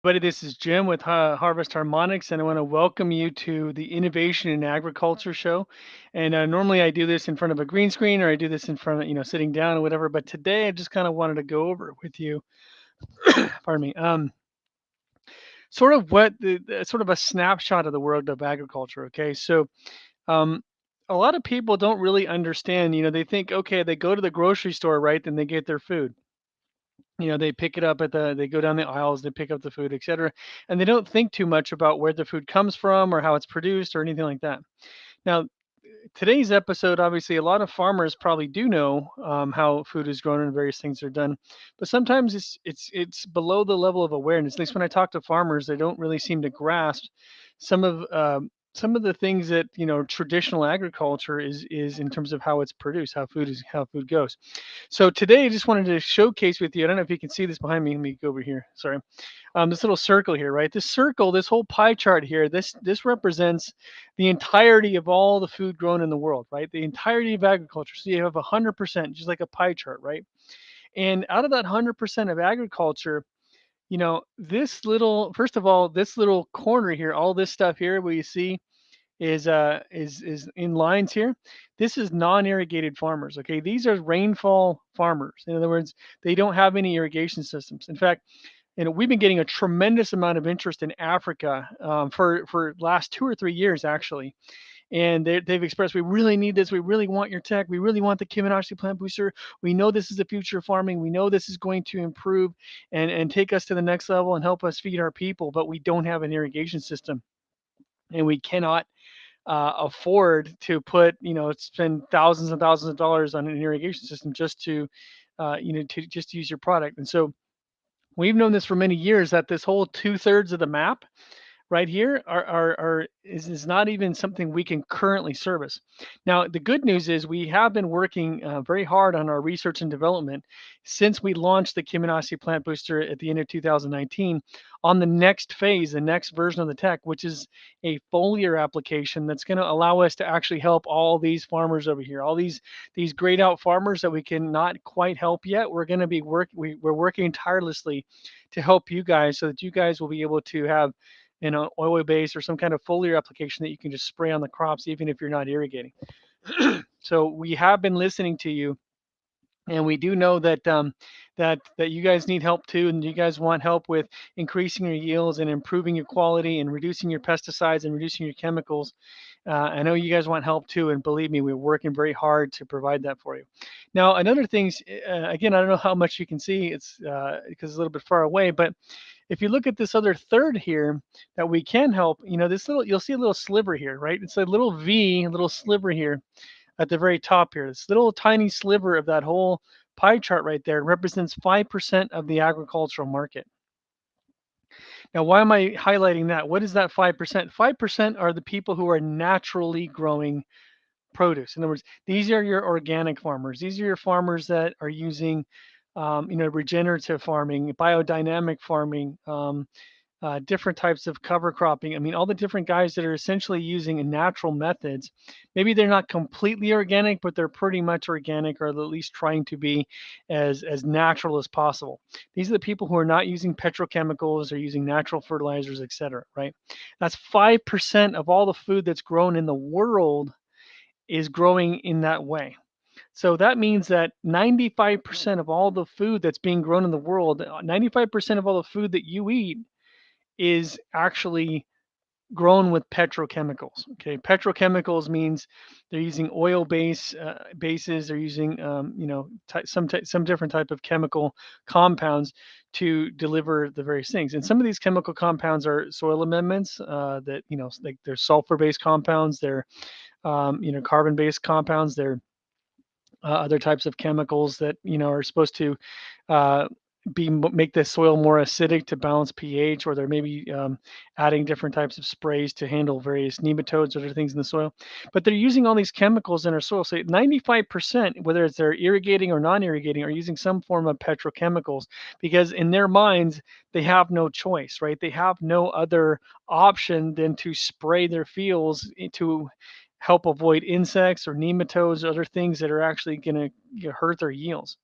Buddy, this is Jim with Harvest Harmonics, and I want to welcome you to the Innovation in Agriculture show. And normally I do this in front of a green screen, or I do this in front of, sitting down or whatever. But today I just kind of wanted to go over it with you. Pardon me. Sort of what sort of a snapshot of the world of agriculture. Okay, so um, a lot of people don't really understand. They think, okay, they go to the grocery store, right? Then they get their food. They pick it up they go down the aisles, they pick up the food, etc. And they don't think too much about where the food comes from or how it's produced or anything like that. Now, today's episode, obviously, a lot of farmers probably do know how food is grown and various things are done, but sometimes it's below the level of awareness. At least when I talk to farmers, they don't really seem to grasp some of some of the things that traditional agriculture is in terms of how it's produced, how food goes. So today, I just wanted to showcase with you. I don't know if you can see this behind me. Let me go over here. Sorry, this little circle here, right? This circle, this whole pie chart here, this represents the entirety of all the food grown in the world, right? The entirety of agriculture. So you have 100%, just like a pie chart, right? And out of that 100% of agriculture, this little, first of all, this little corner here, all this stuff here, where you see is in lines here. This is non-irrigated farmers. Okay, these are rainfall farmers. In other words, they don't have any irrigation systems. In fact, we've been getting a tremendous amount of interest in Africa for last 2 or 3 years actually, and they've expressed, we really need this, we really want your tech, we really want the Cumin plant booster. We know this is the future of farming. We know this is going to improve and take us to the next level and help us feed our people, but we don't have an irrigation system, and we cannot afford to spend thousands and thousands of dollars on an irrigation system just to to just use your product. And so we've known this for many years, that this whole two-thirds of the map right here is not even something we can currently service. Now, the good news is we have been working very hard on our research and development since we launched the Cumin plant booster at the end of 2019 on the next phase, the next version of the tech, which is a foliar application that's going to allow us to actually help all these farmers over here, all these grayed out farmers that we can not quite help yet. We're going to be we're working tirelessly to help you guys so that you guys will be able to have oil base or some kind of foliar application that you can just spray on the crops even if you're not irrigating. So we have been listening to you, and we do know that that you guys need help too, and you guys want help with increasing your yields and improving your quality and reducing your pesticides and reducing your chemicals. I know you guys want help too, and believe me, we're working very hard to provide that for you. Now, another thing, again, I don't know how much you can see, it's because it's a little bit far away, but if you look at this other third here that we can help, this little, you'll see a little sliver here, right? It's a little V, a little sliver here at the very top here. This little tiny sliver of that whole pie chart right there represents 5% of the agricultural market. Now, why am I highlighting that? What is that 5%? 5% are the people who are naturally growing produce. In other words, these are your organic farmers. These are your farmers that are using, regenerative farming, biodynamic farming, different types of cover cropping. I mean, all the different guys that are essentially using natural methods. Maybe they're not completely organic, but they're pretty much organic, or at least trying to be as natural as possible. These are the people who are not using petrochemicals or using natural fertilizers, etc. Right? That's 5% of all the food that's grown in the world is growing in that way. So that means that 95% of all the food that's being grown in the world, 95% of all the food that you eat is actually grown with petrochemicals. Okay, petrochemicals means they're using bases. They're using some different type of chemical compounds to deliver the various things. And some of these chemical compounds are soil amendments that like they're sulfur-based compounds. They're carbon-based compounds. They're other types of chemicals that are supposed to uh, make the soil more acidic to balance pH, or they're maybe adding different types of sprays to handle various nematodes or other things in the soil. But they're using all these chemicals in our soil. So 95%, whether it's they're irrigating or non-irrigating, are using some form of petrochemicals, because in their minds they have no choice, right? They have no other option than to spray their fields to help avoid insects or nematodes, other things that are actually going to hurt their yields.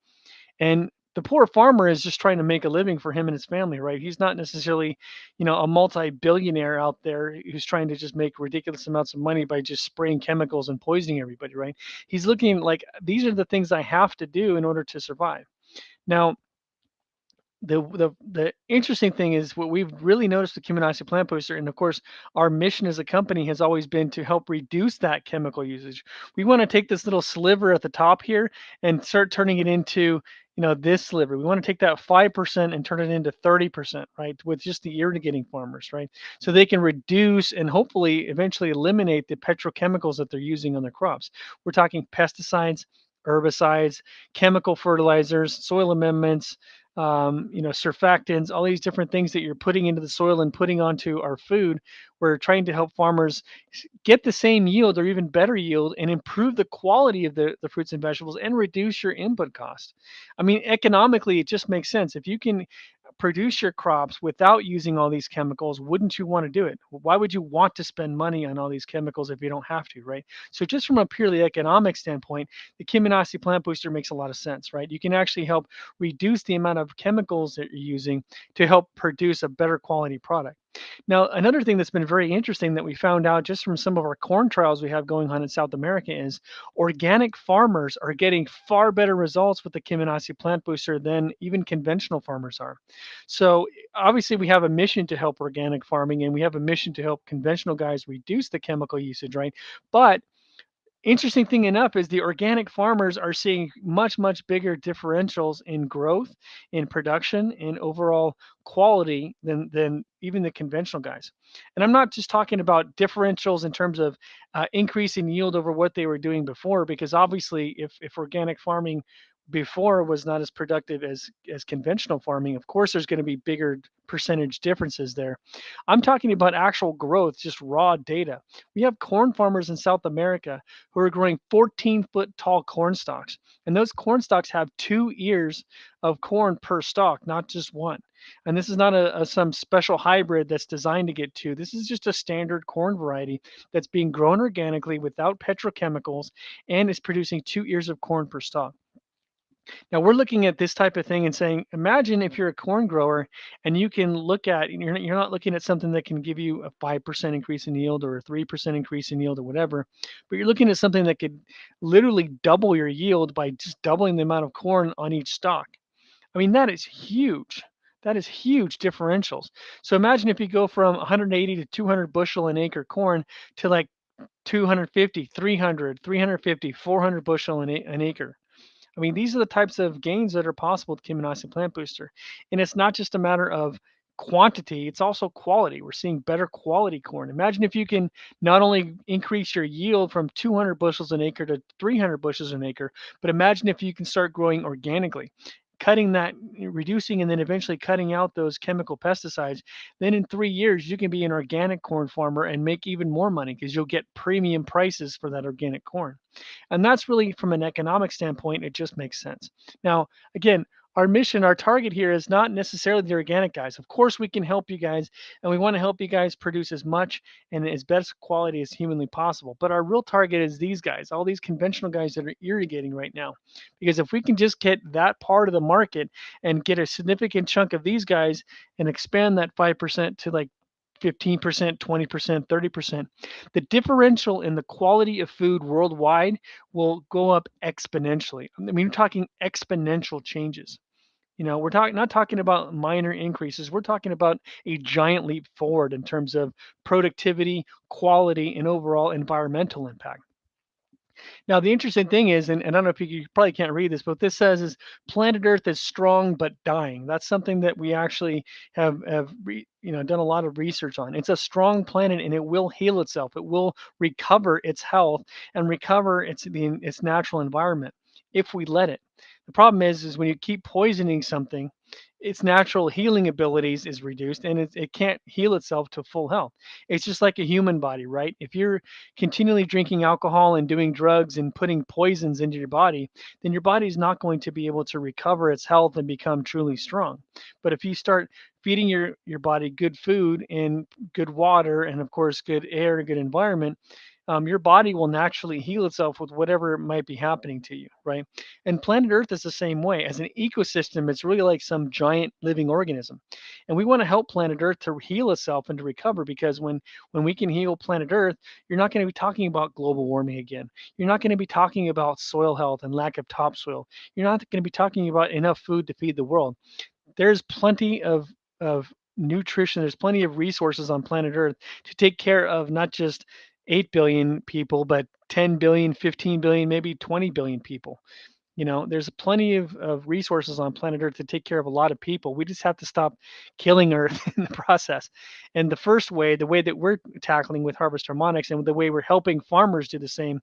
And The poor farmer is just trying to make a living for him and his family, right? He's not necessarily, a multi-billionaire out there who's trying to just make ridiculous amounts of money by just spraying chemicals and poisoning everybody, right? He's looking like these are the things I have to do in order to survive. Now, the interesting thing is what we've really noticed with Cumin plant booster, and of course, our mission as a company has always been to help reduce that chemical usage. We want to take this little sliver at the top here and start turning it into, this sliver. We want to take that 5% and turn it into 30%, right? With just the irrigating farmers, right? So they can reduce and hopefully eventually eliminate the petrochemicals that they're using on their crops. We're talking pesticides, herbicides, chemical fertilizers, soil amendments, surfactants, all these different things that you're putting into the soil and putting onto our food. We're trying to help farmers get the same yield or even better yield and improve the quality of the fruits and vegetables and reduce your input cost. I mean, economically, it just makes sense. If you can produce your crops without using all these chemicals, wouldn't you want to do it? Why would you want to spend money on all these chemicals if you don't have to, right? So just from a purely economic standpoint, the Kiminasi plant booster makes a lot of sense, right? You can actually help reduce the amount of chemicals that you're using to help produce a better quality product. Now, another thing that's been very interesting that we found out just from some of our corn trials we have going on in South America is organic farmers are getting far better results with the Kiminasi plant booster than even conventional farmers are. So obviously we have a mission to help organic farming and we have a mission to help conventional guys reduce the chemical usage, right? But interesting thing enough is the organic farmers are seeing much, much bigger differentials in growth, in production, in overall quality than even the conventional guys. And I'm not just talking about differentials in terms of increase in yield over what they were doing before, because obviously, if organic farming before was not as productive as conventional farming, of course, there's going to be bigger percentage differences there. I'm talking about actual growth, just raw data. We have corn farmers in South America who are growing 14-foot tall corn stalks. And those corn stalks have 2 ears of corn per stalk, not just one. And this is not some special hybrid that's designed to get two. This is just a standard corn variety that's being grown organically without petrochemicals and is producing 2 ears of corn per stalk. Now we're looking at this type of thing and saying, imagine if you're a corn grower and you can look at, you're not looking at something that can give you a 5% increase in yield or a 3% increase in yield or whatever, but you're looking at something that could literally double your yield by just doubling the amount of corn on each stalk. I mean, that is huge. That is huge differentials. So imagine if you go from 180 to 200 bushel an acre corn to like 250, 300, 350, 400 bushel an acre. I mean, these are the types of gains that are possible with Kiminasi Plant Booster. And it's not just a matter of quantity, it's also quality. We're seeing better quality corn. Imagine if you can not only increase your yield from 200 bushels an acre to 300 bushels an acre, but imagine if you can start growing organically, cutting that, reducing, and then eventually cutting out those chemical pesticides. Then in 3 years, you can be an organic corn farmer and make even more money because you'll get premium prices for that organic corn. And that's really from an economic standpoint, it just makes sense. Now, again, our mission, our target here is not necessarily the organic guys. Of course, we can help you guys, and we want to help you guys produce as much and as best quality as humanly possible. But our real target is these guys, all these conventional guys that are irrigating right now. Because if we can just get that part of the market and get a significant chunk of these guys and expand that 5% to like 15%, 20%, 30%, the differential in the quality of food worldwide will go up exponentially. I mean, you're talking exponential changes. We're not talking about minor increases. We're talking about a giant leap forward in terms of productivity, quality, and overall environmental impact. Now, the interesting thing is, and I don't know if you probably can't read this, but what this says is planet Earth is strong but dying. That's something that we actually have done a lot of research on. It's a strong planet and it will heal itself. It will recover its health and recover its natural environment if we let it. The problem is when you keep poisoning something, its natural healing abilities is reduced and it can't heal itself to full health. It's just like a human body, right? If you're continually drinking alcohol and doing drugs and putting poisons into your body, then your body's not going to be able to recover its health and become truly strong. But if you start feeding your body good food and good water and of course good air and good environment, your body will naturally heal itself with whatever might be happening to you, right? And planet Earth is the same way. As an ecosystem, it's really like some giant living organism. And we want to help planet Earth to heal itself and to recover, because when we can heal planet Earth, you're not going to be talking about global warming again. You're not going to be talking about soil health and lack of topsoil. You're not going to be talking about enough food to feed the world. There's plenty of nutrition, there's plenty of resources on planet Earth to take care of not just 8 billion people, but 10 billion, 15 billion, maybe 20 billion people. There's plenty of resources on planet Earth to take care of a lot of people. We just have to stop killing Earth in the process. And the first way, the way that we're tackling with Harvest Harmonics, and the way we're helping farmers do the same,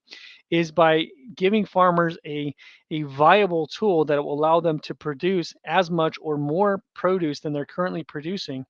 is by giving farmers a viable tool that will allow them to produce as much or more produce than they're currently producing,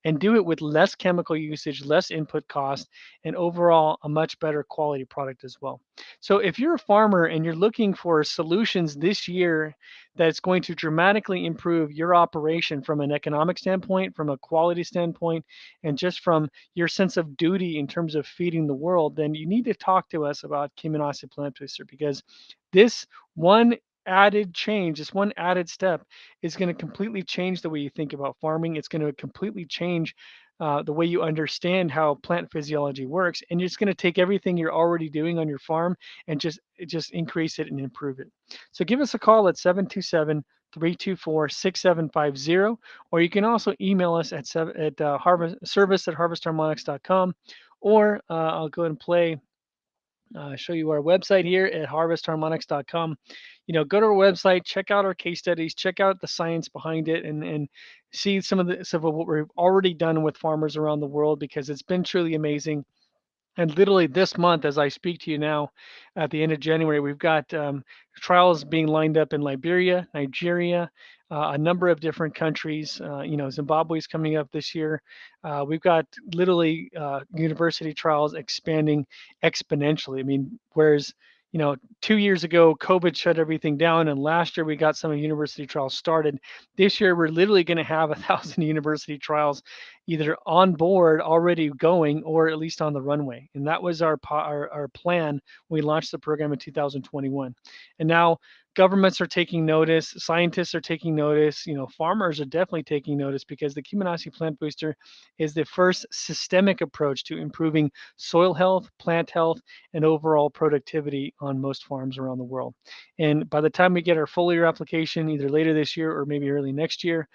and do it with less chemical usage, less input cost, and overall a much better quality product as well. So if you're a farmer and you're looking for solutions this year that's going to dramatically improve your operation from an economic standpoint, from a quality standpoint, and just from your sense of duty in terms of feeding the world, then you need to talk to us about Cumin Plant Booster, because this one added change, this one added step is going to completely change the way you think about farming. It's going to completely change the way you understand how plant physiology works, and it's going to take everything you're already doing on your farm and just increase it and improve it. So give us a call at 727-324-6750, or you can also email us at harvest service at harvestharmonics.com, or I'll go ahead and show you our website here at harvestharmonics.com. Go to our website, check out our case studies, check out the science behind it, and see some of what we've already done with farmers around the world, because it's been truly amazing. And literally this month, as I speak to you now, at the end of January, we've got trials being lined up in Liberia, Nigeria, a number of different countries. Zimbabwe is coming up this year. We've got literally university trials expanding exponentially. I mean, whereas 2 years ago, COVID shut everything down, and last year we got some of university trials started. This year, we're literally going to have 1,000 university trials either on board already going, or at least on the runway. And that was our plan when we launched the program in 2021. And now governments are taking notice, scientists are taking notice, farmers are definitely taking notice, because the Cumin Plant Booster is the first systemic approach to improving soil health, plant health, and overall productivity on most farms around the world. And by the time we get our foliar application, either later this year or maybe early next year,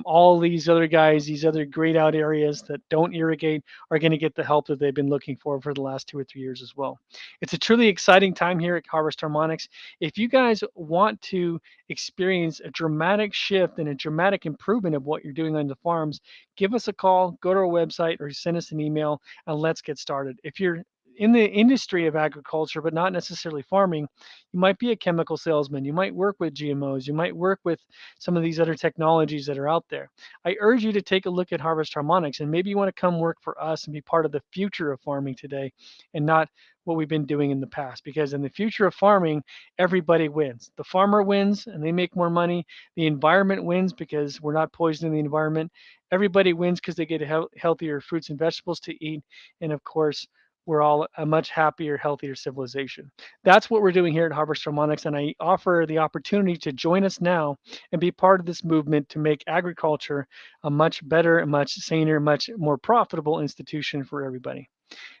all these other guys, these other grayed out areas that don't irrigate, are going to get the help that they've been looking for the last 2 or 3 years as well. It's a truly exciting time here at Harvest Harmonics. If you guys want to experience a dramatic shift and a dramatic improvement of what you're doing on the farms, give us a call, go to our website, or send us an email, and let's get started. If you're in the industry of agriculture, but not necessarily farming, you might be a chemical salesman. You might work with GMOs. You might work with some of these other technologies that are out there. I urge you to take a look at Harvest Harmonics, and maybe you want to come work for us and be part of the future of farming today, and not what we've been doing in the past. Because in the future of farming, everybody wins. The farmer wins and they make more money. The environment wins because we're not poisoning the environment. Everybody wins because they get healthier fruits and vegetables to eat. And of course, we're all a much happier, healthier civilization. That's what we're doing here at Harvest Harmonics, and I offer the opportunity to join us now and be part of this movement to make agriculture a much better, a much saner, much more profitable institution for everybody.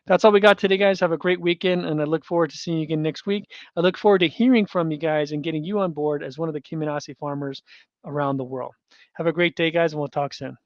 That's all we got today, guys. Have a great weekend, and I look forward to seeing you again next week. I look forward to hearing from you guys and getting you on board as one of the Cumin farmers around the world. Have a great day, guys, and we'll talk soon.